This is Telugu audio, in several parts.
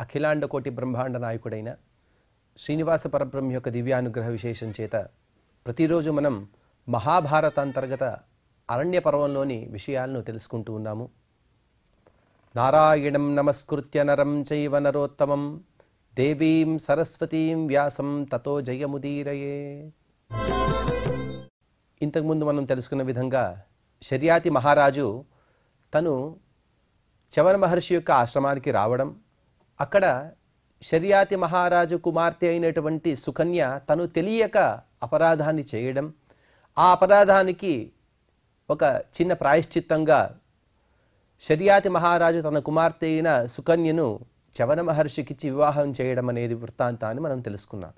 అఖిలాండ కోటి బ్రహ్మాండ నాయకుడైన శ్రీనివాస పరబ్రహ్మ యొక్క దివ్యానుగ్రహ విశేషం చేత ప్రతిరోజు మనం మహాభారత అంతర్గత అరణ్య పర్వంలోని విషయాలను తెలుసుకుంటూ ఉన్నాము. నారాయణం నమస్కృత్య నరం చైవ నరోత్తమం దేవీం సరస్వతీం వ్యాసం తతో జయముదీరయే. ఇంతకుముందు మనం తెలుసుకున్న విధంగా శర్యాతి మహారాజు తను చవన మహర్షి యొక్క ఆశ్రమానికి రావడం, అక్కడ శర్యాతి మహారాజు కుమార్తె అయినటువంటి సుకన్య తను తెలియక అపరాధాన్ని చేయడం, ఆ అపరాధానికి ఒక చిన్న ప్రాయశ్చిత్తంగా శర్యాతి మహారాజు తన కుమార్తె అయిన సుకన్యను చవన మహర్షికిచ్చి వివాహం చేయడం అనేది వృత్తాంతాన్ని మనం తెలుసుకున్నాం.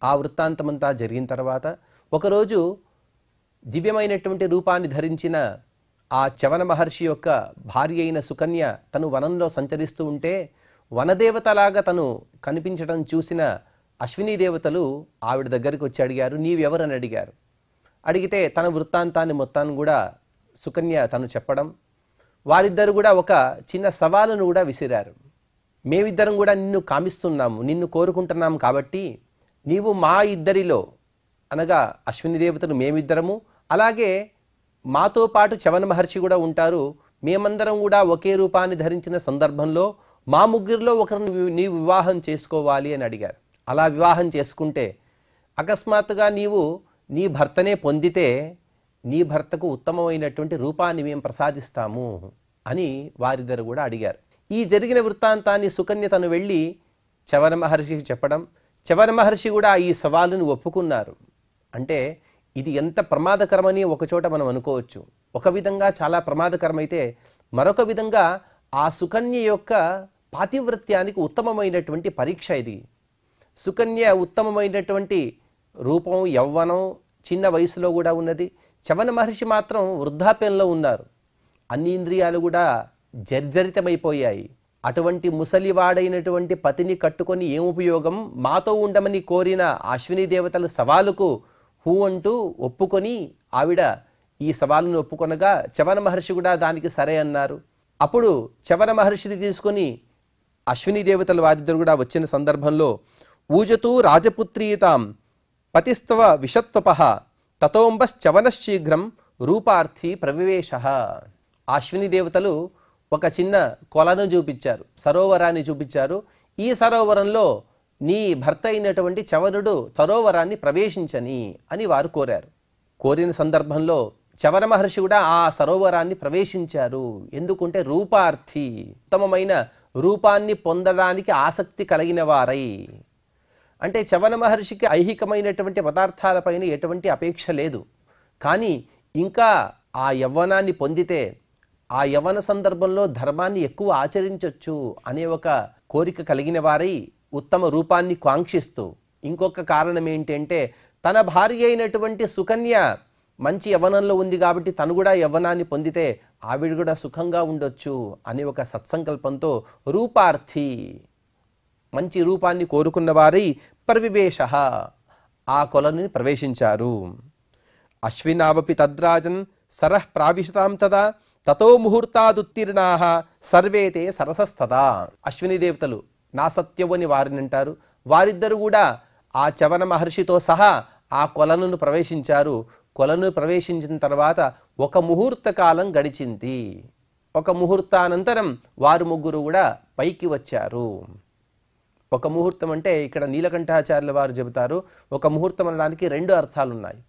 ఆ వృత్తాంతమంతా జరిగిన తర్వాత ఒకరోజు దివ్యమైనటువంటి రూపాన్ని ధరించిన ఆ చవన మహర్షి యొక్క భార్య అయిన సుకన్య తను వనంలో సంచరిస్తూ ఉంటే వనదేవతలాగా తను కనిపించడం చూసిన అశ్విని దేవతలు ఆవిడ దగ్గరికి వచ్చి అడిగారు, నీవెవరని అడిగారు. అడిగితే తన వృత్తాంతాన్ని మొత్తాన్ని కూడా సుకన్య తను చెప్పడం, వారిద్దరు కూడా ఒక చిన్న సవాలును కూడా విసిరారు. మేమిద్దరం కూడా నిన్ను కామిస్తున్నాము, నిన్ను కోరుకుంటున్నాము, కాబట్టి నీవు మా ఇద్దరిలో అనగా అశ్విని దేవతలు మేమిద్దరము, అలాగే మాతో పాటు చవన మహర్షి కూడా ఉంటారు, మేమందరం కూడా ఒకే రూపాన్ని ధరించిన సందర్భంలో మా ముగ్గురిలో ఒకరిని నీవు వివాహం చేసుకోవాలి అని అడిగారు. అలా వివాహం చేసుకుంటే అకస్మాత్తుగా నీవు నీ భర్తనే పొందితే నీ భర్తకు ఉత్తమమైనటువంటి రూపాన్ని మేము ప్రసాదిస్తాము అని వారిద్దరు కూడా అడిగారు. ఈ జరిగిన వృత్తాంతాన్ని సుకన్య తను వెళ్ళి చవన మహర్షికి చెప్పడం, చవన మహర్షి కూడా ఈ సవాలును ఒప్పుకున్నారు. అంటే ఇది ఎంత ప్రమాదకరమని ఒకచోట మనం అనుకోవచ్చు. ఒక విధంగా చాలా ప్రమాదకరమైతే మరొక విధంగా ఆ సుకన్య యొక్క పాతివ్రత్యానికి ఉత్తమమైనటువంటి పరీక్ష ఇది. సుకన్య ఉత్తమమైనటువంటి రూపం, యవ్వనం, చిన్న వయసులో కూడా ఉన్నది. చవన మహర్షి మాత్రం వృద్ధాప్యంలో ఉన్నారు, అన్ని ఇంద్రియాలు కూడా జర్జరితమైపోయాయి. అటువంటి ముసలివాడైనటువంటి పతిని కట్టుకొని ఏం ఉపయోగం, మాతో ఉండమని కోరిన అశ్విని దేవతల సవాలుకు హూ అంటూ ఒప్పుకొని ఆవిడ ఈ సవాలును ఒప్పుకొనగా చవన మహర్షి కూడా దానికి సరే అన్నారు. అప్పుడు చవన మహర్షిని తీసుకొని అశ్విని దేవతలు వారిద్దరు కూడా వచ్చిన సందర్భంలో ఊజతూ రాజపుత్రీతాం పతిస్తవ విషత్వపః తతోంబశ్చవన శీఘ్రం రూపార్థి ప్రవివేశ. అశ్విని దేవతలు ఒక చిన్న కొలను చూపించారు, సరోవరాన్ని చూపించారు. ఈ సరోవరంలో నీ భర్త అయినటువంటి చవనుడు సరోవరాన్ని ప్రవేశించని అని వారు కోరారు. కోరిన సందర్భంలో చవన మహర్షి కూడా ఆ సరోవరాన్ని ప్రవేశించారు. ఎందుకంటే రూపార్థి, ఉత్తమమైన రూపాన్ని పొందడానికి ఆసక్తి కలిగిన వారై. అంటే చవన మహర్షికి ఐహికమైనటువంటి పదార్థాలపైన ఎటువంటి అపేక్ష లేదు, కానీ ఇంకా ఆ యవ్వనాన్ని పొందితే ఆ యవ్వన సందర్భంలో ధర్మాన్ని ఎక్కువ ఆచరించవచ్చు అనే ఒక కోరిక కలిగిన వారై ఉత్తమ రూపాన్ని కాంక్షిస్తూ, ఇంకొక కారణం ఏంటంటే తన భార్య అయినటువంటి సుకన్య మంచి యవ్వనంలో ఉంది కాబట్టి తను కూడా యవ్వనాన్ని పొందితే ఆవిడ కూడా సుఖంగా ఉండొచ్చు అనే ఒక సత్సంకల్పంతో రూపార్థి, మంచి రూపాన్ని కోరుకున్న వారై ప్రవివేశ, ఆ కొలను ప్రవేశించారు. అశ్వినావపి తద్రాజన్ సరః ప్రావిశతాం తదా తతో ముహూర్తాదుత్తీర్ణాః సర్వేతే సరసస్తదా. అశ్విని దేవతలు నా సత్యవని వారిని అంటారు. వారిద్దరు కూడా ఆ చవన మహర్షితో సహా ఆ కొలనును ప్రవేశించారు. కొలను ప్రవేశించిన తర్వాత ఒక ముహూర్త కాలం గడిచింది. ఒక ముహూర్తానంతరం వారు ముగ్గురు కూడా పైకి వచ్చారు. ఒక ముహూర్తం అంటే ఇక్కడ నీలకంఠాచార్యుల వారు చెబుతారు, ఒక ముహూర్తం అనడానికి రెండు అర్థాలు ఉన్నాయి.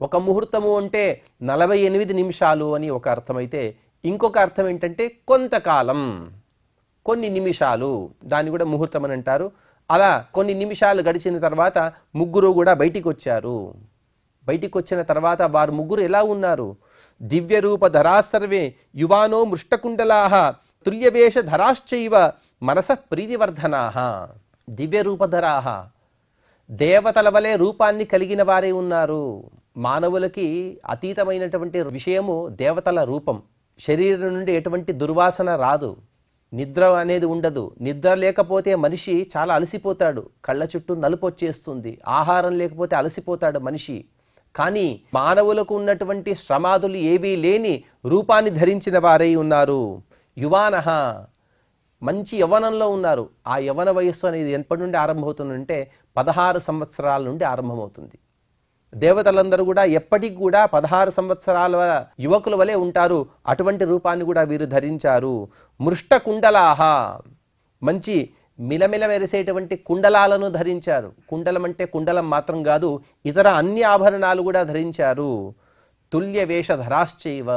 ఒక ముహూర్తము అంటే 48 నిమిషాలు అని ఒక అర్థమైతే, ఇంకొక అర్థం ఏంటంటే కొంతకాలం, కొన్ని నిమిషాలు, దాన్ని కూడా ముహూర్తం అని అంటారు. అలా కొన్ని నిమిషాలు గడిచిన తర్వాత ముగ్గురు కూడా బయటికి వచ్చారు. బయటికి వచ్చిన తర్వాత వారు ముగ్గురు ఎలా ఉన్నారు? దివ్య రూప ధరాసర్వే యువానో మృష్టకుండలాః తుల్యవేష ధరాశ్చైవ మనసః ప్రీతివర్ధనాః. దివ్య రూపధరాః, దేవతల వలె రూపాన్ని కలిగిన వారే ఉన్నారు. మానవులకి అతీతమైనటువంటి విషయము దేవతల రూపం. శరీరం నుండి ఎటువంటి దుర్వాసన రాదు, నిద్ర అనేది ఉండదు. నిద్ర లేకపోతే మనిషి చాలా అలసిపోతాడు, కళ్ళ చుట్టూ నలుపు వచ్చేస్తుంది. ఆహారం లేకపోతే అలసిపోతాడు మనిషి. కానీ మానవులకు ఉన్నటువంటి శ్రమాదులు ఏవీ లేని రూపాన్ని ధరించిన వారై ఉన్నారు. యువానః, మంచి యవ్వనంలో ఉన్నారు. ఆ యవ్వన వయస్సు అనేది ఎప్పటి నుండి ఆరంభమవుతుందంటే 16 సంవత్సరాల నుండి ఆరంభమవుతుంది. దేవతలందరూ కూడా ఎప్పటికి కూడా 16 సంవత్సరాల యువకుల వలె ఉంటారు. అటువంటి రూపాన్ని కూడా వీరు ధరించారు. మృష్ట కుండలాహ, మంచి మిలమిల మెరిసేటువంటి కుండలాలను ధరించారు. కుండలం అంటే కుండలం మాత్రం కాదు, ఇతర అన్ని ఆభరణాలు కూడా ధరించారు. తుల్య వేషధరాశ్చైవ,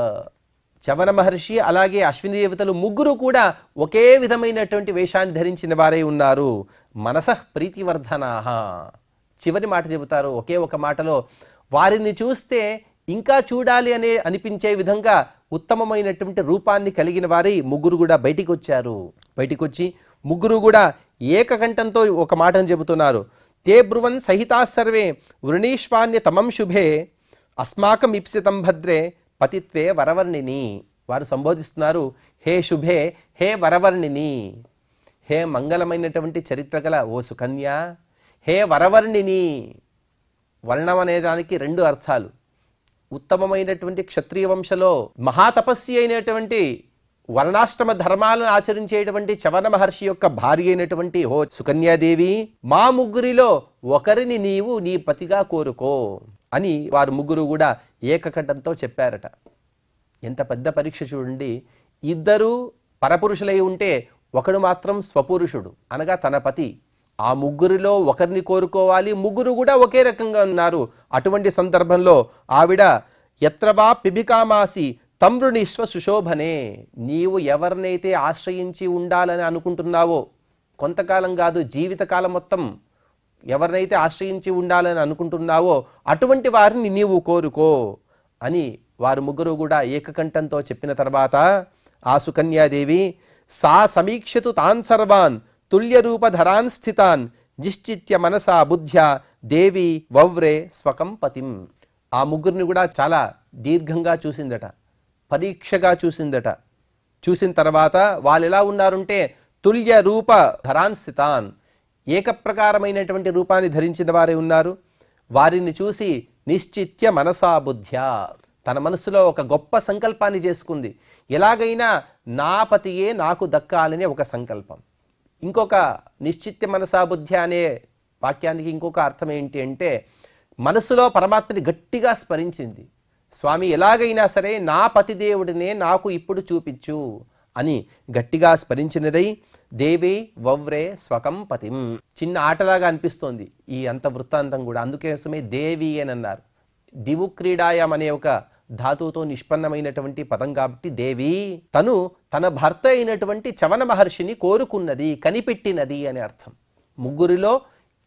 చవన మహర్షి అలాగే అశ్విని దేవతలు ముగ్గురు కూడా ఒకే విధమైనటువంటి వేషాన్ని ధరించిన వారే ఉన్నారు. మనసః ప్రీతివర్ధనాః, చివరి మాట చెబుతారు ఒకే ఒక మాటలో, వారిని చూస్తే ఇంకా చూడాలి అనే అనిపించే విధంగా ఉత్తమమైనటువంటి రూపాన్ని కలిగిన వారి ముగ్గురు కూడా బయటికి వచ్చారు. బయటికి వచ్చి ముగ్గురు కూడా ఏకకంఠంతో ఒక మాటను చెబుతున్నారు. తే బ్రువన్ సహితా సర్వే వృణీష్వాన్య తమం శుభే అస్మాకం ఇప్సితం భద్రే పతిత్వే వరవర్ణిని. వారు సంబోధిస్తున్నారు, హే శుభే, హే వరవర్ణిని, హే మంగళమైనటువంటి చరిత్ర గల ఓ సుకన్య, హే వరవర్ణిని. వర్ణం అనే దానికి 2 అర్థాలు. ఉత్తమమైనటువంటి క్షత్రియ వంశలో మహాతపస్వి అయినటువంటి వర్ణాశ్రమ ధర్మాలను ఆచరించేటువంటి చవన మహర్షి యొక్క భార్య అయినటువంటి ఓ సుకన్యాదేవి, మా ముగ్గురిలో ఒకరిని నీవు నీ పతిగా కోరుకో అని వారు ముగ్గురు కూడా ఏకకంఠంతో చెప్పారట. ఎంత పెద్ద పరీక్ష చూడండి. ఇద్దరు పరపురుషులై ఉంటే ఒకడు మాత్రం స్వపురుషుడు అనగా తన పతి. ఆ ముగ్గురిలో ఒకరిని కోరుకోవాలి, ముగ్గురు కూడా ఒకే రకంగా ఉన్నారు. అటువంటి సందర్భంలో ఆవిడ యత్రవా పిబికామాసి తమ్రునిశ్వ సుశోభనే, నీవు ఎవరినైతే ఆశ్రయించి ఉండాలని అనుకుంటున్నావో, కొంతకాలం కాదు జీవితకాలం మొత్తం ఎవరినైతే ఆశ్రయించి ఉండాలని అనుకుంటున్నావో అటువంటి వారిని నీవు కోరుకో అని వారు ముగ్గురు కూడా ఏకకంఠంతో చెప్పిన తర్వాత ఆ సుకన్యాదేవి సా సమీక్షతు తాన్ సర్వాన్ తుల్యరూపధరాన్ స్థితాన్ నిశ్చిత్య మనసా బుద్ధ్యా దేవి వవ్రే స్వకం పతిం. ఆ ముగ్గురిని కూడా చాలా దీర్ఘంగా చూసిందట, పరీక్షగా చూసిందట. చూసిన తర్వాత వాళ్ళు ఎలా ఉన్నారంటే తుల్య రూప ధరాన్ స్థితాన్, ఏకప్రకారమైనటువంటి రూపాన్ని ధరించిన వారే ఉన్నారు. వారిని చూసి నిశ్చిత్య మనసా బుద్ధ్యా, తన మనసులో ఒక గొప్ప సంకల్పాన్ని చేసుకుంది. ఎలాగైనా నా పతియే నాకు దక్కాలనే ఒక సంకల్పం. ఇంకొక నిశ్చిత్య మనసా బుద్ధ్య అనే వాక్యానికి ఇంకొక అర్థం ఏంటి అంటే, మనసులో పరమాత్మని గట్టిగా స్మరించింది. స్వామి ఎలాగైనా సరే నా పతిదేవుడినే నాకు ఇప్పుడు చూపించు అని గట్టిగా స్మరించినదై దేవి వవ్రే స్వకం పతిం. చిన్న ఆటలాగా అనిపిస్తోంది ఈ అంత వృత్తాంతం కూడా, అందుకోసమే దేవి అని అన్నారు. దివు క్రీడాయం అనే ఒక ధాతువుతో నిష్పన్నమైనటువంటి పదం కాబట్టి దేవి తను తన భర్త అయినటువంటి చవన మహర్షిని కోరుకున్నది, కనిపెట్టినది అని అర్థం. ముగ్గురిలో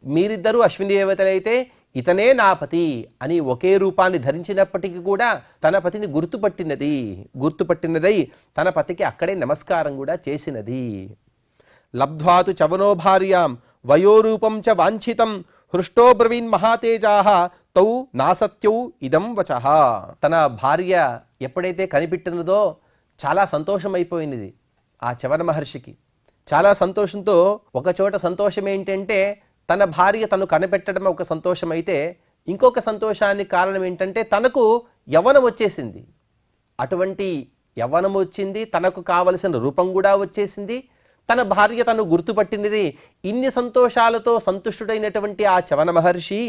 మీరిద్దరూ అశ్విని దేవతలైతే ఇతనే నా పతి అని ఒకే రూపాన్ని ధరించినప్పటికీ కూడా తన పతిని గుర్తుపట్టినదై తన పతికి అక్కడే నమస్కారం కూడా చేసినది. లబ్ధ్వాతు చవనో భార్యాం వయోరూపం చ వాంఛితం హృష్టో బ్రవీన్ మహాతేజాః తౌ నాసత్యౌ ఇదం వచః. తన భార్య ఎప్పుడైతే కనిపెట్టినదో చాలా సంతోషమైపోయినది ఆ చవన మహర్షికి. చాలా సంతోషంతో ఒకచోట సంతోషం ఏంటంటే తన భార్య తను కనిపెట్టడం ఒక సంతోషం అయితే, ఇంకొక సంతోషానికి కారణం ఏంటంటే తనకు యవ్వనం వచ్చేసింది. అటువంటి యవ్వనం వచ్చింది, తనకు కావలసిన రూపం కూడా వచ్చేసింది, తన భార్య తను గుర్తుపట్టినది. ఇన్ని సంతోషాలతో సంతుష్టుడైనటువంటి ఆ చవన మహర్షి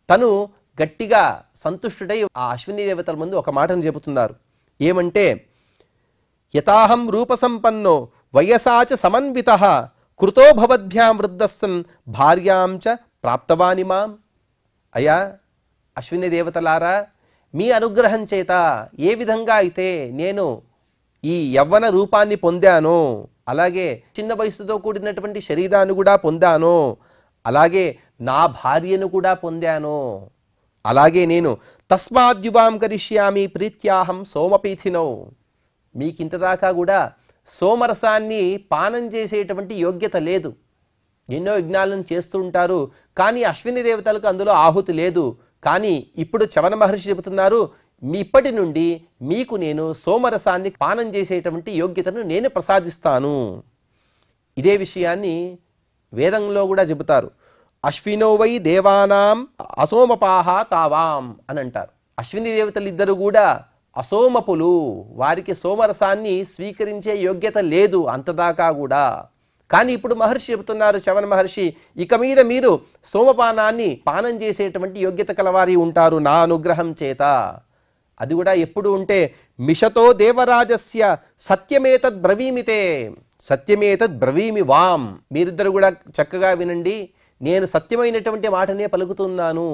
తను గట్టిగా సంతుష్టుడై ఆ అశ్విని దేవతల ముందు ఒక మాటను చెబుతున్నారు. ఏమంటే యథాహం రూపసంపన్నో వయసాచ సమన్వితః కృతో భవద్భ్యాం వృద్ధస్సన్ భార్యాం చ ప్రాప్తవాని మాం. అయ్యా అశ్విని దేవతలారా, మీ అనుగ్రహం చేత ఏ విధంగా అయితే నేను ఈ యవ్వన రూపాన్ని పొందానో, అలాగే చిన్న వయసుతో కూడినటువంటి శరీరాన్ని కూడా పొందానో, అలాగే నా భార్యను కూడా పొందాను, అలాగే నేను తస్మాద్యువాం కరిష్యామి ప్రీత్యాహం సోమపీథినో, మీకింతదాకా కూడా సోమరసాన్ని పానం చేసేటువంటి యోగ్యత లేదు. ఎన్నో యజ్ఞాలను చేస్తూ ఉంటారు, కానీ అశ్విని దేవతలకు అందులో ఆహుతి లేదు. కానీ ఇప్పుడు చవన మహర్షి చెబుతున్నారు, ఇప్పటి నుండి మీకు నేను సోమరసాన్ని పానం చేసేటువంటి యోగ్యతను నేను ప్రసాదిస్తాను. ఇదే విషయాన్ని వేదంలో కూడా చెబుతారు. అశ్వినో వై దేవానాం అసోమపాహ తావాం అని అంటారు. అశ్విని దేవతలు ఇద్దరు కూడా అసోమపులు, వారికి సోమరసాన్ని స్వీకరించే యోగ్యత లేదు అంతదాకా కూడా. కానీ ఇప్పుడు మహర్షి చెబుతున్నారు, చవన మహర్షి, ఇక మీద మీరు సోమపానాన్ని పానం చేసేటువంటి యోగ్యత కలవారి ఉంటారు నా అనుగ్రహం చేత. అది కూడా ఎప్పుడు ఉంటే మిషతో దేవరాజస్య సత్యమేతద్ బ్రవీమితే, సత్యమేతద్ బ్రవీమి వాం. మీరిద్దరు కూడా చక్కగా వినండి, నేను సత్యమైనటువంటి మాటనే పలుకుతున్నాను.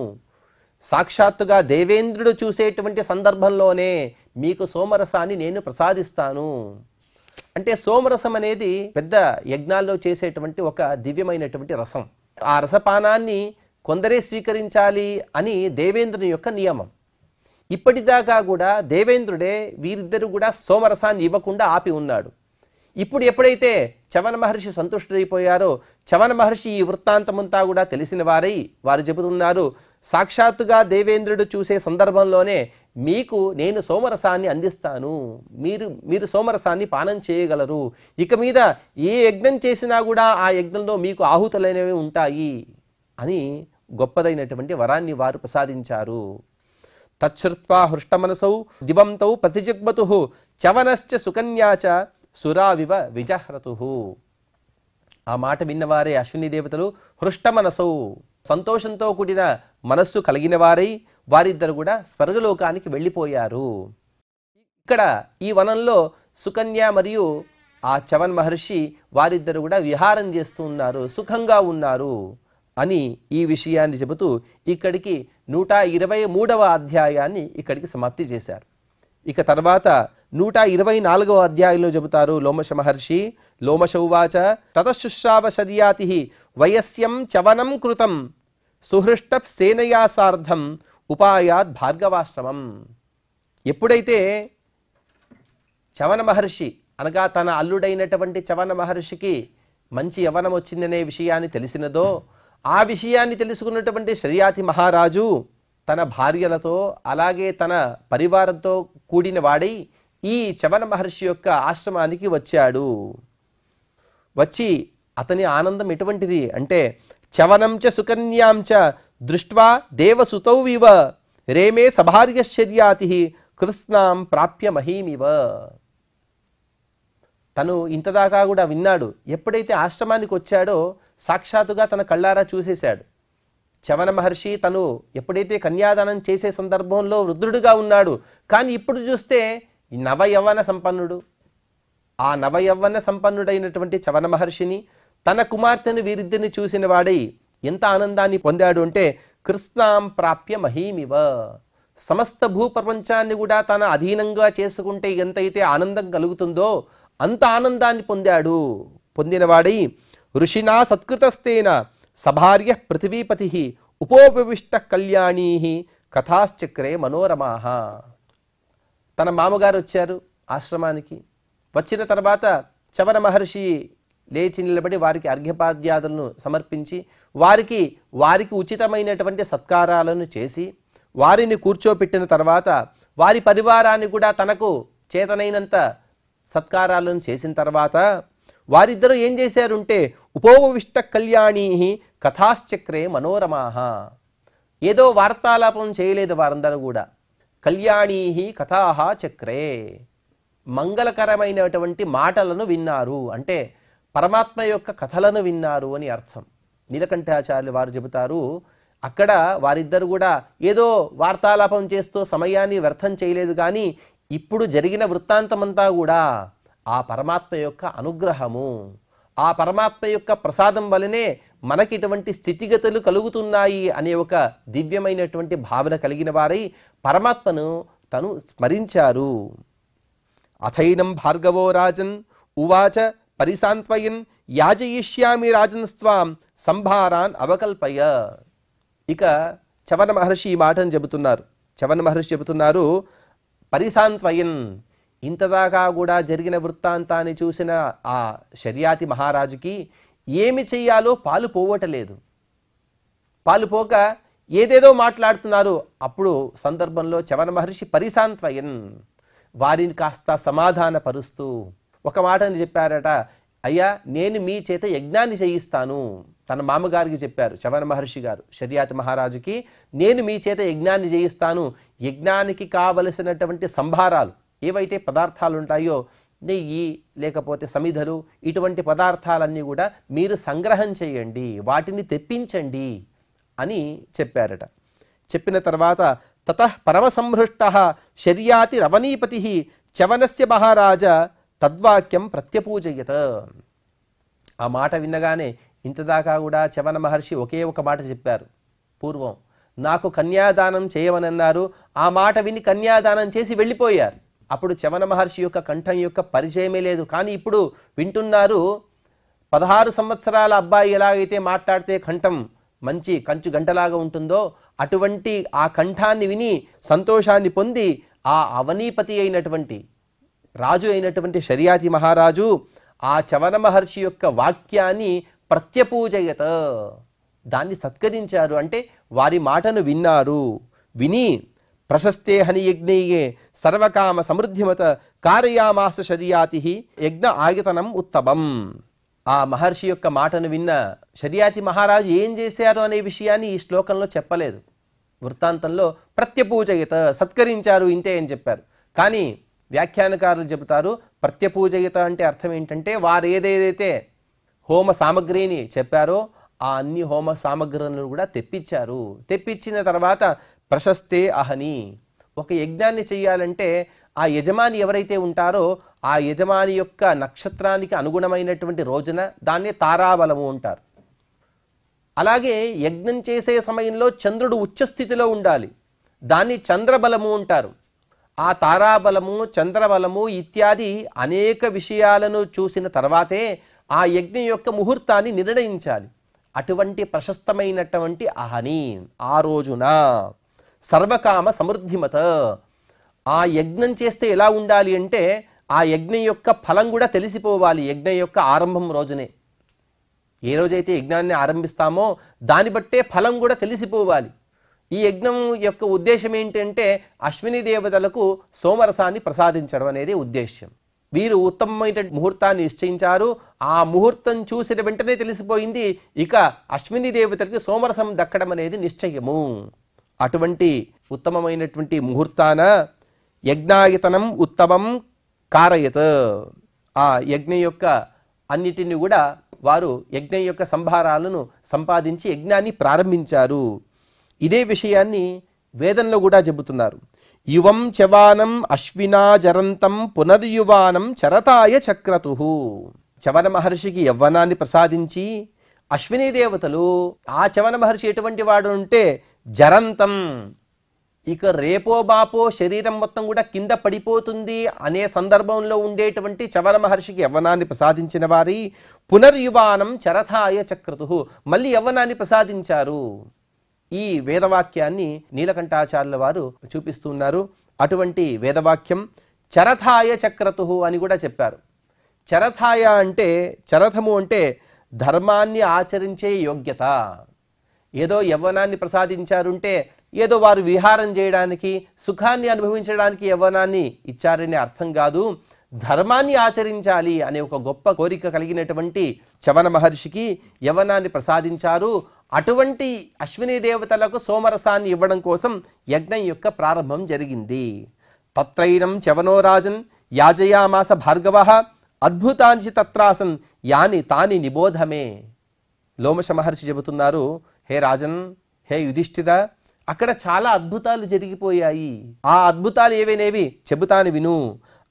సాక్షాత్తుగా దేవేంద్రుడు చూసేటువంటి సందర్భంలోనే మీకు సోమరసాన్ని నేను ప్రసాదిస్తాను. అంటే సోమరసం అనేది పెద్ద యజ్ఞాల్లో చేసేటువంటి ఒక దివ్యమైనటువంటి రసం. ఆ రసపానాన్ని కొందరే స్వీకరించాలి అని దేవేంద్రుని యొక్క నియమం. ఇప్పటిదాకా కూడా దేవేంద్రుడే వీరిద్దరు కూడా సోమరసాన్ని ఇవ్వకుండా ఆపి ఉన్నాడు. ఇప్పుడు ఎప్పుడైతే చవన మహర్షి సంతుష్టుడైపోయారో, చవన మహర్షి ఈ వృత్తాంతమంతా కూడా తెలిసిన వారై వారు చెబుతున్నారు, సాక్షాత్తుగా దేవేంద్రుడు చూసే సందర్భంలోనే మీకు నేను సోమరసాన్ని అందిస్తాను, మీరు సోమరసాన్ని పానం చేయగలరు. ఇక మీద ఏ యజ్ఞం చేసినా కూడా ఆ యజ్ఞంలో మీకు ఆహుతులైనవి ఉంటాయి అని గొప్పదైనటువంటి వరాన్ని వారు ప్రసాదించారు. తచ్చుత్వా హృష్టమనసౌ దివంతౌ ప్రతిజగ్మతు చవనశ్చ సుకన్యాచ సురావివ విజహ్రతు. ఆ మాట విన్నవారే అశ్విని దేవతలు హృష్టమనసౌ, సంతోషంతో కూడిన మనస్సు కలిగిన వారై వారిద్దరు కూడా స్వర్గలోకానికి వెళ్ళిపోయారు. ఇక్కడ ఈ వనంలో సుకన్య మరియు ఆ చవన్ మహర్షి వారిద్దరు కూడా విహారం చేస్తూ ఉన్నారు, సుఖంగా ఉన్నారు అని ఈ విషయాన్ని చెబుతూ ఇక్కడికి 123వ అధ్యాయాన్ని ఇక్కడికి సమాప్తి చేశారు. ఇక తర్వాత 124వ అధ్యాయంలో చెబుతారు లోమశ మహర్షి, లోమశ ఉవాచ తతశుశ్రావ శర్యాతి వయస్యం చవనం కృతం సుహృష్ట సేనయా సార్ధం ఉపాయాత్ భార్గవాశ్రమం. ఎప్పుడైతే చవన మహర్షి అనగా తన అల్లుడైనటువంటి చవన మహర్షికి మంచి యవ్వనం వచ్చిందనే విషయాన్ని తెలిసినదో, ఆ విషయాన్ని తెలుసుకున్నటువంటి శర్యాతి మహారాజు తన భార్యలతో అలాగే తన పరివారంతో కూడిన వాడై ఈ చవన మహర్షి యొక్క ఆశ్రమానికి వచ్చాడు. వచ్చి అతని ఆనందం ఎటువంటిది అంటే, చవనం చ సుకన్యాం చ దృష్ట్వా దేవసుతౌ వివ రేమే సభార్యశర్యాతి కృత్స్నాం ప్రాప్య మహీమివ. తను ఇంతదాకా కూడా విన్నాడు. ఎప్పుడైతే ఆశ్రమానికి వచ్చాడో సాక్షాత్తుగా తన కళ్ళారా చూసేశాడు. చవన మహర్షి తను ఎప్పుడైతే కన్యాదానం చేసే సందర్భంలో వృద్ధుడుగా ఉన్నాడు, కానీ ఇప్పుడు చూస్తే నవయవ్వన సంపన్నుడు. ఆ నవయవ్వన సంపన్నుడైనటువంటి చవన మహర్షిని, తన కుమార్తెను వీరిద్దరిని చూసిన వాడై ఎంత ఆనందాన్ని పొందాడు అంటే, కృష్ణాం ప్రాప్య మహీమివ, సమస్త భూప్రపంచాన్ని కూడా తన అధీనంగా చేసుకుంటే ఎంతైతే ఆనందం కలుగుతుందో అంత ఆనందాన్ని పొందాడు. పొందినవాడై ఋషినా సత్కృతస్తేన సభార్య పృథివీపతి ఉపోపవిష్ట కళ్యాణీ కథాశ్చక్రే మనోరమాహ. తన మామగారు వచ్చారు ఆశ్రమానికి. వచ్చిన తర్వాత చవన మహర్షి లేచి నిలబడి వారికి అర్ఘ్యపాద్యాదులను సమర్పించి వారికి ఉచితమైనటువంటి సత్కారాలను చేసి వారిని కూర్చోపెట్టిన తర్వాత వారి పరివారాన్ని కూడా తనకు చేతనైనంత సత్కారాలను చేసిన తర్వాత వారిద్దరూ ఏం చేశారుంటే ఉపోవిష్ట కళ్యాణీ కథాశ్చక్రే మనోరమాహ. ఏదో వార్తాలాపం చేయలేదు వారందరూ కూడా. కళ్యాణీ కథాహ చక్రే, మంగళకరమైనటువంటి మాటలను విన్నారు అంటే పరమాత్మ యొక్క కథలను విన్నారు అని అర్థం. నీలకంఠాచార్యులు వారు చెబుతారు, అక్కడ వారిద్దరు కూడా ఏదో వార్తాలాపం చేస్తూ సమయాన్ని వ్యర్థం చేయలేదు, కానీ ఇప్పుడు జరిగిన వృత్తాంతమంతా కూడా ఆ పరమాత్మ యొక్క అనుగ్రహము, ఆ పరమాత్మ యొక్క ప్రసాదం వలనే మనకి ఇటువంటి స్థితిగతులు కలుగుతున్నాయి అనే ఒక దివ్యమైనటువంటి భావన కలిగిన వారై పరమాత్మను తను స్మరించారు. అథైనం భార్గవో రాజన్ ఉవాచ పరిసాంత్వయన్ యాజయిష్యామి రాజన్ స్వాం సంభారాన్ అవకల్పయ. ఇక చవన మహర్షి ఈ మాటను చెబుతున్నారు. చవన మహర్షి చెబుతున్నారు, పరిసాంత్వయన్, ఇంతదాకా కూడా జరిగిన వృత్తాంతాన్ని చూసిన ఆ శర్యాతి మహారాజుకి ఏమి చెయ్యాలో పాలు పోవటలేదు. పాలు పోక ఏదేదో మాట్లాడుతున్నారు. అప్పుడు సందర్భంలో చవన మహర్షి పరిసాంత్వయన్, వారిని కాస్త సమాధాన పరుస్తూ ఒక మాటని చెప్పారట, అయ్యా నేను మీ చేత యజ్ఞాన్ని చేయిస్తాను, తన మామగారికి చెప్పారు చవన మహర్షి గారు శర్యాతి మహారాజుకి, నేను మీ చేత యజ్ఞాన్ని చేయిస్తాను, యజ్ఞానికి కావలసినటువంటి సంభారాలు ఏవైతే పదార్థాలు ఉంటాయో నెయ్యి లేకపోతే సమిధలు ఇటువంటి పదార్థాలన్నీ కూడా మీరు సంగ్రహం చేయండి, వాటిని తెప్పించండి అని చెప్పారట. చెప్పిన తర్వాత తతః పరమసంహృష్టః శర్యాతి రవణీపతి చవనస్య మహారాజ తద్వాక్యం ప్రత్యపూజయత. ఆ మాట విన్నగానే ఇంతదాకా కూడా చవన మహర్షి ఒకే ఒక మాట చెప్పారు. పూర్వం నాకు కన్యాదానం చేయమనన్నారు, ఆ మాట విని కన్యాదానం చేసి వెళ్ళిపోయారు. అప్పుడు చవన మహర్షి యొక్క కంఠం యొక్క పరిచయమే లేదు. కానీ ఇప్పుడు వింటున్నారు. 16 సంవత్సరాల అబ్బాయి ఎలాగైతే మాట్లాడితే కంఠం మంచి కంచు గంటలాగా ఉంటుందో అటువంటి ఆ కంఠాన్ని విని సంతోషాన్ని పొంది ఆ అవనీపతి అయినటువంటి రాజు అయినటువంటి శర్యాతి మహారాజు ఆ చవన మహర్షి యొక్క వాక్యాన్ని ప్రత్యపూజయత, దాన్ని సత్కరించారు. అంటే వారి మాటను విన్నారు. విని ప్రశస్తే హనియజ్ఞే సర్వకామ సమృద్ధిమత కారయామాస శర్యాతి యజ్ఞ ఆయతనం ఉత్తమం. ఆ మహర్షి యొక్క మాటను విన్న శర్యాతి మహారాజు ఏం చేశారు అనే విషయాన్ని ఈ శ్లోకంలో చెప్పలేదు. వృత్తాంతంలో ప్రత్యపూజయత, సత్కరించారు ఇంతే అని చెప్పారు. కానీ వ్యాఖ్యానకారులు చెబుతారు ప్రత్యపూజయత అంటే అర్థం ఏంటంటే వారు ఏదైతే హోమ సామగ్రిని చెప్పారో ఆ అన్ని హోమ సామగ్రులను కూడా తెప్పించారు. తెప్పించిన తర్వాత ప్రశస్తే అహని, ఒక యజ్ఞాన్ని చెయ్యాలంటే ఆ యజమాని ఎవరైతే ఉంటారో ఆ యజమాని యొక్క నక్షత్రానికి అనుగుణమైనటువంటి రోజున దాన్ని తారాబలము అంటారు. అలాగే యజ్ఞం చేసే సమయంలో చంద్రుడు ఉచ్చస్థితిలో ఉండాలి, దాన్ని చంద్రబలము అంటారు. ఆ తారాబలము చంద్రబలము ఇత్యాది అనేక విషయాలను చూసిన తర్వాతే ఆ యజ్ఞం యొక్క ముహూర్తాన్ని నిర్ణయించాలి. అటువంటి ప్రశస్తమైనటువంటి అహని ఆ రోజున సర్వకామ సమృద్ధిమత, ఆ యజ్ఞం చేస్తే ఎలా ఉండాలి అంటే ఆ యజ్ఞం యొక్క ఫలం కూడా తెలిసిపోవాలి. యజ్ఞం యొక్క ఆరంభం రోజునే, ఏ రోజైతే యజ్ఞాన్ని ఆరంభిస్తామో దాన్ని బట్టే ఫలం కూడా తెలిసిపోవాలి. ఈ యజ్ఞం యొక్క ఉద్దేశం ఏంటంటే అశ్విని దేవతలకు సోమరసాన్ని ప్రసాదించడం అనేది ఉద్దేశ్యం. వీరు ఉత్తమమైన ముహూర్తాన్ని నిశ్చయించారు. ఆ ముహూర్తం చూసిన వెంటనే తెలిసిపోయింది ఇక అశ్విని దేవతలకి సోమరసం దక్కడం అనేది నిశ్చయము. అటువంటి ఉత్తమమైనటువంటి ముహూర్తాన యజ్ఞాయతనం ఉత్తమం కారయత్, ఆ యజ్ఞం యొక్క అన్నిటిని కూడా వారు యజ్ఞం యొక్క సంభారాలను సంపాదించి యజ్ఞాన్ని ప్రారంభించారు. ఇదే విషయాన్ని వేదంలో కూడా చెబుతున్నారు. యువం చవానం అశ్వినా జరంతం పునర్యువానం చరతాయ చక్రతుః. చవన మహర్షికి యవ్వనాన్ని ప్రసాదించి అశ్విని దేవతలు, ఆ చవన మహర్షి ఎటువంటి వాడు అంటే జరంతం, ఇక రేపో బాపో శరీరం మొత్తం కూడా కింద పడిపోతుంది అనే సందర్భంలో ఉండేటువంటి చవన మహర్షికి యవ్వనాన్ని ప్రసాదించిన వారి పునర్యువానం చరథాయ చక్రతుః, మళ్ళీ యవ్వనాన్ని ప్రసాదించారు. ఈ వేదవాక్యాన్ని నీలకంఠాచార్యుల వారు చూపిస్తున్నారు. అటువంటి వేదవాక్యం చరథాయ చక్రతుః అని కూడా చెప్పారు. చరథాయ అంటే చరథము అంటే ధర్మాన్ని ఆచరించే యోగ్యత. ఏదో యవ్వనాన్ని ప్రసాదించారుంటే ఏదో వారు విహారం చేయడానికి సుఖాన్ని అనుభవించడానికి యవ్వనాన్ని ఇచ్చారనే అర్థం కాదు. ధర్మాన్ని ఆచరించాలి అనే ఒక గొప్ప కోరిక కలిగినటువంటి చవన మహర్షికి యవ్వనాన్ని ప్రసాదించారు. అటువంటి అశ్విని దేవతలకు సోమరసాన్ని ఇవ్వడం కోసం యజ్ఞం యొక్క ప్రారంభం జరిగింది. తత్రైనం చవనో రాజన్ యాజయామాస భార్గవః అద్భుతాంచి తత్రాసన్ యాని తాని నిబోధమే. లోమశ మహర్షి చెబుతున్నారు, హే రాజన్, హే యుధిష్ఠిర, అక్కడ చాలా అద్భుతాలు జరిగిపోయాయి. ఆ అద్భుతాలు ఏవేనేవి చెబుతాను విను.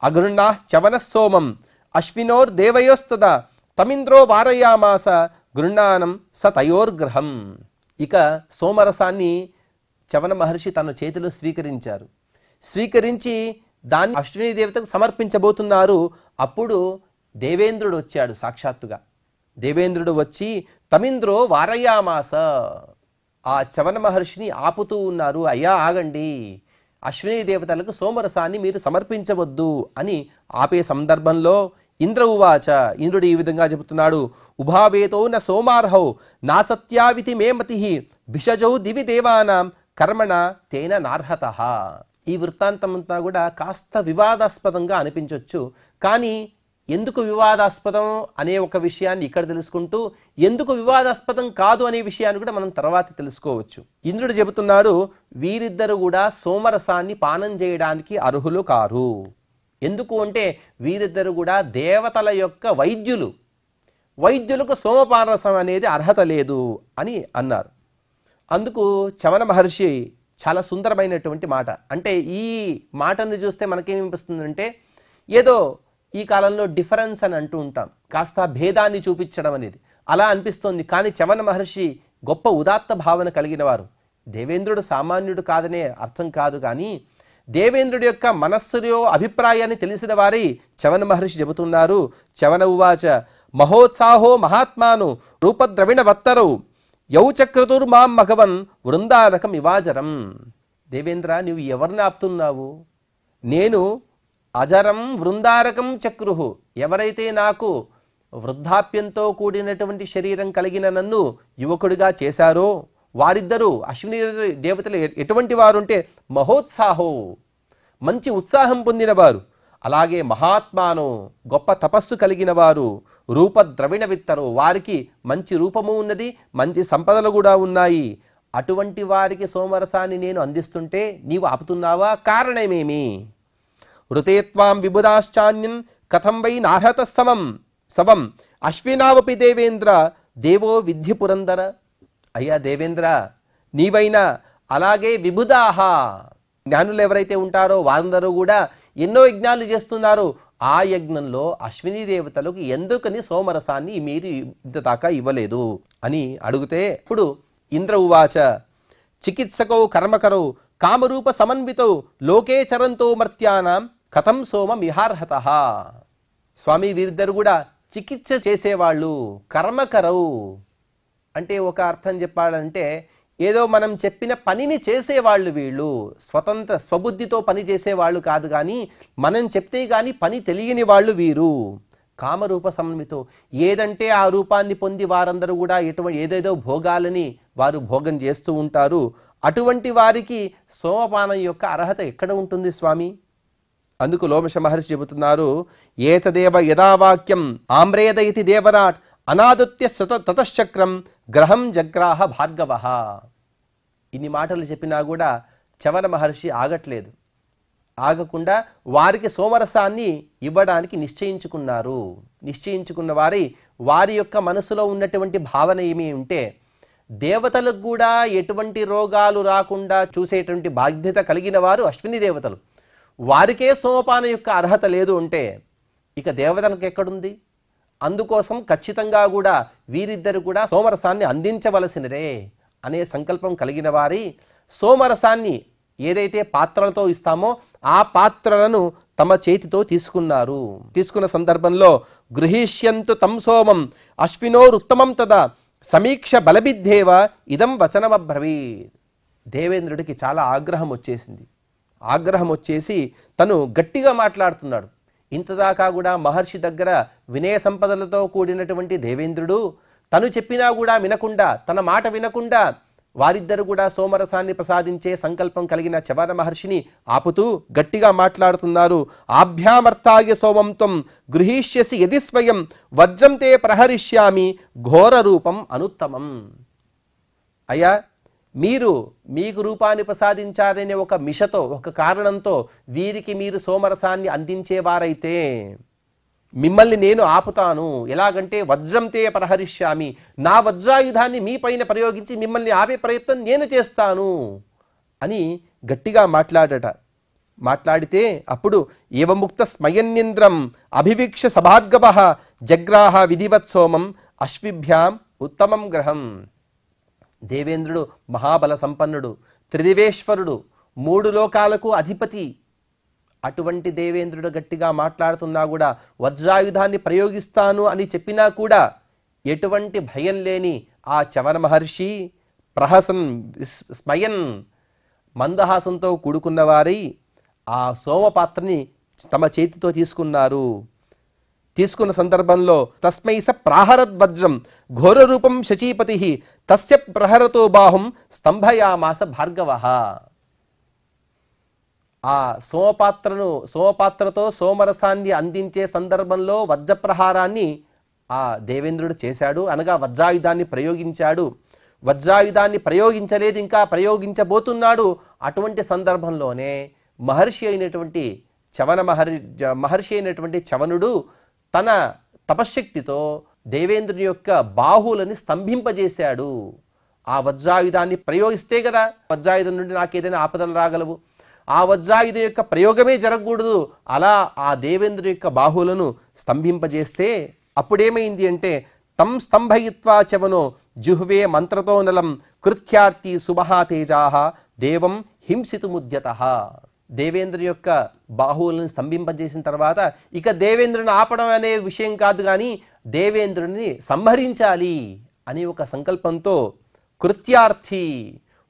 అగృహ్ణా చవన సోమం అశ్వినోర్ దేవయోస్తదా తమింద్రో వారయామాస గృహ్ణానం స తయోర్గ్రహం. ఇక సోమరసాన్ని చవన మహర్షి తన చేతిలో స్వీకరించారు. స్వీకరించి దాన్ని అశ్విని దేవతకు సమర్పించబోతున్నారు. అప్పుడు దేవేంద్రుడు వచ్చాడు. సాక్షాత్తుగా దేవేంద్రుడు వచ్చి తమింద్రో వారయామాస, ఆ చవన మహర్షిని ఆపుతూ ఉన్నారు. అయ్యా ఆగండి, అశ్విని దేవతలకు సోమరసాన్ని మీరు సమర్పించవద్దు అని ఆపే సందర్భంలో ఇంద్ర ఉవాచ, ఇంద్రుడు ఈ విధంగా చెబుతున్నాడు, ఉభావేతో న సోమార్హౌ నా సత్యావితి మే మతి భిషజౌ దివి దేవానాం కర్మణ తేన నార్హతః. ఈ వృత్తాంతం అంతా కూడా కాస్త వివాదాస్పదంగా అనిపించవచ్చు. కానీ ఎందుకు వివాదాస్పదం అనే ఒక విషయాన్ని ఇక్కడ తెలుసుకుంటూ ఎందుకు వివాదాస్పదం కాదు అనే విషయాన్ని కూడా మనం తర్వాత తెలుసుకోవచ్చు. ఇంద్రుడు చెబుతున్నాడు, వీరిద్దరు కూడా సోమరసాన్ని పానం చేయడానికి అర్హులు కారు. ఎందుకు అంటే వీరిద్దరు కూడా దేవతల యొక్క వైద్యులు. వైద్యులకు సోమపానరసం అనేది అర్హత లేదు అని అన్నారు. అందుకు చవన మహర్షి చాలా సుందరమైనటువంటి మాట. అంటే ఈ మాటను చూస్తే మనకేమనిపిస్తుందంటే ఏదో ఈ కాలంలో డిఫరెన్స్ అని అంటూ ఉంటాం, కాస్త భేదాన్ని చూపించడం అనేది అలా అనిపిస్తోంది. కానీ చవన మహర్షి గొప్ప ఉదాత్త భావన కలిగిన వారు. దేవేంద్రుడు సామాన్యుడు కాదనే అర్థం కాదు, కానీ దేవేంద్రుడి యొక్క మనస్సులో అభిప్రాయాన్ని తెలిసిన వారి చవన మహర్షి చెబుతున్నారు. చవన ఉవాచ మహోత్సాహో మహాత్మాను రూపద్రవిణ వత్తరౌ యౌచక్రతుర్మాం మఘవన్ వృందారకం ఇవాజరం. దేవేంద్ర, నువ్వు ఎవరిని ఆపుతున్నావు? నేను అజరం వృందారకం చక్రుహు, ఎవరైతే నాకు వృద్ధాప్యంతో కూడినటువంటి శరీరం కలిగిన నన్ను యువకుడిగా చేశారో వారిద్దరూ అశ్విని దేవతలు ఎటువంటి వారు అంటే మహోత్సాహో, మంచి ఉత్సాహం పొందినవారు. అలాగే మహాత్మాను, గొప్ప తపస్సు కలిగిన వారు. రూపద్రవిణ విత్తరు, వారికి మంచి రూపము ఉన్నది, మంచి సంపదలు కూడా ఉన్నాయి. అటువంటి వారికి సోమరసాన్ని నేను అందిస్తుంటే నీవు ఆపుతున్నావా? కారణమేమి? ఋతేత్వాం విబుధాశ్చాన్యన్ కథం వై నార్హత సవం అశ్వినావపి దేవేంద్ర దేవో విద్ధి పురందర. అయ్యా దేవేంద్ర, నీవైనా అలాగే విబుధాహ, జ్ఞానులు ఎవరైతే ఉంటారో వారందరూ కూడా ఎన్నో యజ్ఞాలు చేస్తున్నారు. ఆ యజ్ఞంలో అశ్విని దేవతలకు ఎందుకని సోమరసాన్ని మీరు ఇంతదాకా ఇవ్వలేదు అని అడిగితే, ఇప్పుడు ఇంద్ర ఉవాచ చికిత్సకౌ కర్మకరౌ కామరూప సమన్వితౌ లోకే చరంతో మర్త్యానాం కథం సోమం ఇహార్హత. స్వామి, వీరిద్దరు కూడా చికిత్స చేసేవాళ్ళు, కర్మకరవు అంటే ఒక అర్థం చెప్పాలంటే ఏదో మనం చెప్పిన పనిని చేసేవాళ్ళు వీళ్ళు. స్వతంత్ర స్వబుద్ధితో పని చేసేవాళ్ళు కాదు, కానీ మనం చెప్తే కానీ పని తెలియని వాళ్ళు వీరు. కామరూప సమన్వితో, ఏదంటే ఆ రూపాన్ని పొంది వారందరూ కూడా ఏదేదో భోగాలని వారు భోగం చేస్తూ ఉంటారు. అటువంటి వారికి సోమపానం యొక్క అర్హత ఎక్కడ ఉంటుంది స్వామి? అందుకు లోమశ మహర్షి చెబుతున్నారు, ఏతదేవ యథావాక్యం ఆమ్రేద ఇతి దేవరాట్ అనాదుత్య తతశ్చక్రం గ్రహం జగ్రాహ భార్గవ. ఇన్ని మాటలు చెప్పినా కూడా చవన మహర్షి ఆగట్లేదు. ఆగకుండా వారికి సోమరసాన్ని ఇవ్వడానికి నిశ్చయించుకున్నారు. నిశ్చయించుకున్న వారి యొక్క మనసులో ఉన్నటువంటి భావన ఏమి ఉంటే, దేవతలకు కూడా ఎటువంటి రోగాలు రాకుండా చూసేటువంటి బాధ్యత కలిగిన వారు అశ్విని దేవతలు. వారికే సోమపానం యొక్క అర్హత లేదు అంటే ఇక దేవతలకు ఎక్కడుంది? అందుకోసం ఖచ్చితంగా కూడా వీరిద్దరు కూడా సోమరసాన్ని అందించవలసినదే అనే సంకల్పం కలిగిన వారి సోమరసాన్ని ఏదైతే పాత్రలతో ఇస్తామో ఆ పాత్రలను తమ చేతితో తీసుకున్నారు. తీసుకున్న సందర్భంలో గృహీష్యంతు తం సోమం అశ్వినోరుత్తమం తదా సమీక్ష బలబిద్ధేవ ఇదం వచనమబ్రవీత్. దేవేంద్రుడికి చాలా ఆగ్రహం వచ్చేసింది. ఆగ్రహం వచ్చేసి తను గట్టిగా మాట్లాడుతున్నాడు. ఇంతదాకా కూడా మహర్షి దగ్గర వినయ సంపదలతో కూడినటువంటి దేవేంద్రుడు తను చెప్పినా కూడా వినకుండా, తన మాట వినకుండా వారిద్దరు కూడా సోమరసాన్ని ప్రసాదించే సంకల్పం కలిగిన చవన మహర్షిని ఆపుతూ గట్టిగా మాట్లాడుతున్నారు. ఆభ్యామర్థాయ సోమం త్వం గృహీష్యసి యది స్వయం వజ్రం తే ప్రహరిష్యామి ఘోర రూపం అనుత్తమం. అయ్యా, మీకు రూపాన్ని ప్రసాదించారనే ఒక మిషతో, ఒక కారణంతో వీరికి మీరు సోమరసాన్ని అందించేవారైతే మిమ్మల్ని నేను ఆపుతాను. ఎలాగంటే వజ్రంతే ప్రహరిష్యామి, నా వజ్రాయుధాన్ని మీ పైన ప్రయోగించి మిమ్మల్ని ఆపే ప్రయత్నం నేను చేస్తాను అని గట్టిగా మాట్లాడితే అప్పుడు ఏవముక్త స్మయన్నింద్రం అభివీక్ష సభార్గవ జగ్రాహ విధివత్ సోమం అశ్విభ్యాం ఉత్తమం గ్రహం. దేవేంద్రుడు మహాబల సంపన్నుడు, త్రిదివేశ్వరుడు, 3 లోకాలకు అధిపతి. అటువంటి దేవేంద్రుడు గట్టిగా మాట్లాడుతున్నా కూడా, వజ్రాయుధాన్ని ప్రయోగిస్తాను అని చెప్పినా కూడా ఎటువంటి భయం లేని ఆ చవన మహర్షి ప్రహసన్ స్మయన్ మందహాసంతో కూడుకున్న వారై ఆ సోమపాత్రని తమ చేతితో తీసుకున్నారు. తీసుకున్న సందర్భంలో తస్మై స ప్రాహరద్వజ్రం ఘోర రూపం శచీపతి తస్య ప్రహరతో బాహుం స్తంభయామాస భార్గవ. ఆ సోమపాత్రతో సోమరసాన్ని అందించే సందర్భంలో వజ్రప్రహారాన్ని ఆ దేవేంద్రుడు చేశాడు, అనగా వజ్రాయుధాన్ని ప్రయోగించాడు. వజ్రాయుధాన్ని ప్రయోగించలేదు, ఇంకా ప్రయోగించబోతున్నాడు. అటువంటి సందర్భంలోనే మహర్షి అయినటువంటి చవనుడు తన తపశ్శక్తితో దేవేంద్రుని యొక్క బాహువులని స్తంభింపజేశాడు. ఆ వజ్రాయుధాన్ని ప్రయోగిస్తే కదా వజ్రాయుధం నుండి నాకేదైనా ఆపదలు రాగలవు. ఆ వజ్రాయుధం యొక్క ప్రయోగమే జరగకూడదు. అలా ఆ దేవేంద్రుని యొక్క బాహువులను స్తంభింపజేస్తే అప్పుడేమైంది అంటే, తం స్తంభయిత్వా చవనో జుహ్వే మంత్రతో నలం కృత్యార్తి సుమహాతేజాః దేవం హింసితుముద్యతః. దేవేంద్రుని యొక్క బాహువులను స్తంభింపజేసిన తర్వాత ఇక దేవేంద్రుని ఆపడం అనే విషయం కాదు, కానీ దేవేంద్రుని సంహరించాలి అని ఒక సంకల్పంతో కృత్యార్థి,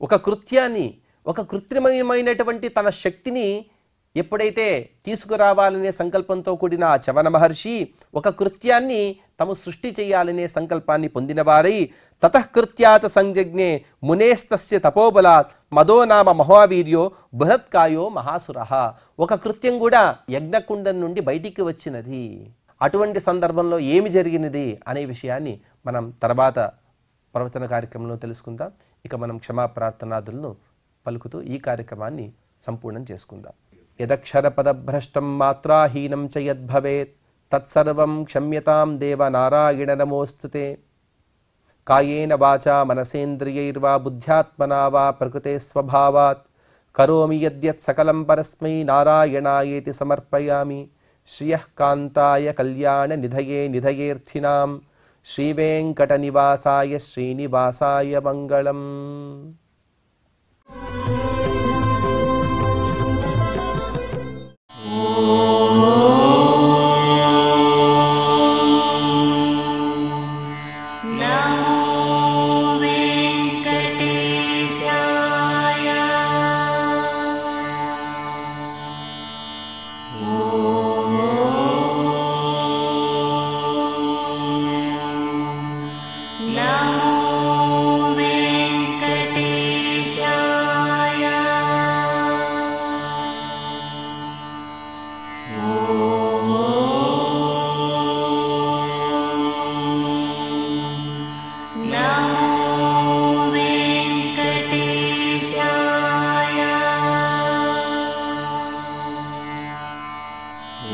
ఒక కృత్యాన్ని, ఒక కృత్రిమమైనటువంటి తన శక్తిని ఎప్పుడైతే తీసుకురావాలనే సంకల్పంతో కూడిన ఆ చవన మహర్షి ఒక కృత్యాన్ని తాము సృష్టి చేయాలనే సంకల్పాన్ని పొందినవారై తతఃకృత్యాత సంజజ్ఞే మునేస్తస్య తపోబలాత్ మదో నామ మహావీర్యో బృహత్కాయో మహాసురః. ఒక కృత్యం కూడా యజ్ఞకుండం నుండి బయటికి వచ్చినది. అటువంటి సందర్భంలో ఏమి జరిగినది అనే విషయాన్ని మనం తర్వాత ప్రవచన కార్యక్రమంలో తెలుసుకుందాం. ఇక మనం క్షమాప్రార్థనాదులను పలుకుతూ ఈ కార్యక్రమాన్ని సంపూర్ణం చేసుకుందాం. యదక్షరపదభ్రష్టం మాత్రాహీనం చ యద్భవేత్ తత్సర్వం క్షమ్యతాం దేవ నారాయణ నమోస్తుతే. కాయేన వాచా మనసేంద్రియైర్వా బుద్ధ్యాత్మనా వా ప్రకృతే స్వభావాత్ కరోమి యద్యత్ సకలం పరస్మై నారాయణాయేతి సమర్పయామి. శ్రియః కాంతాయ కళ్యాణ నిధయే నిధయేర్థినాం శ్రీవేంకటనివాసాయ శ్రీనివాసాయ మంగళం.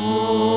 Oh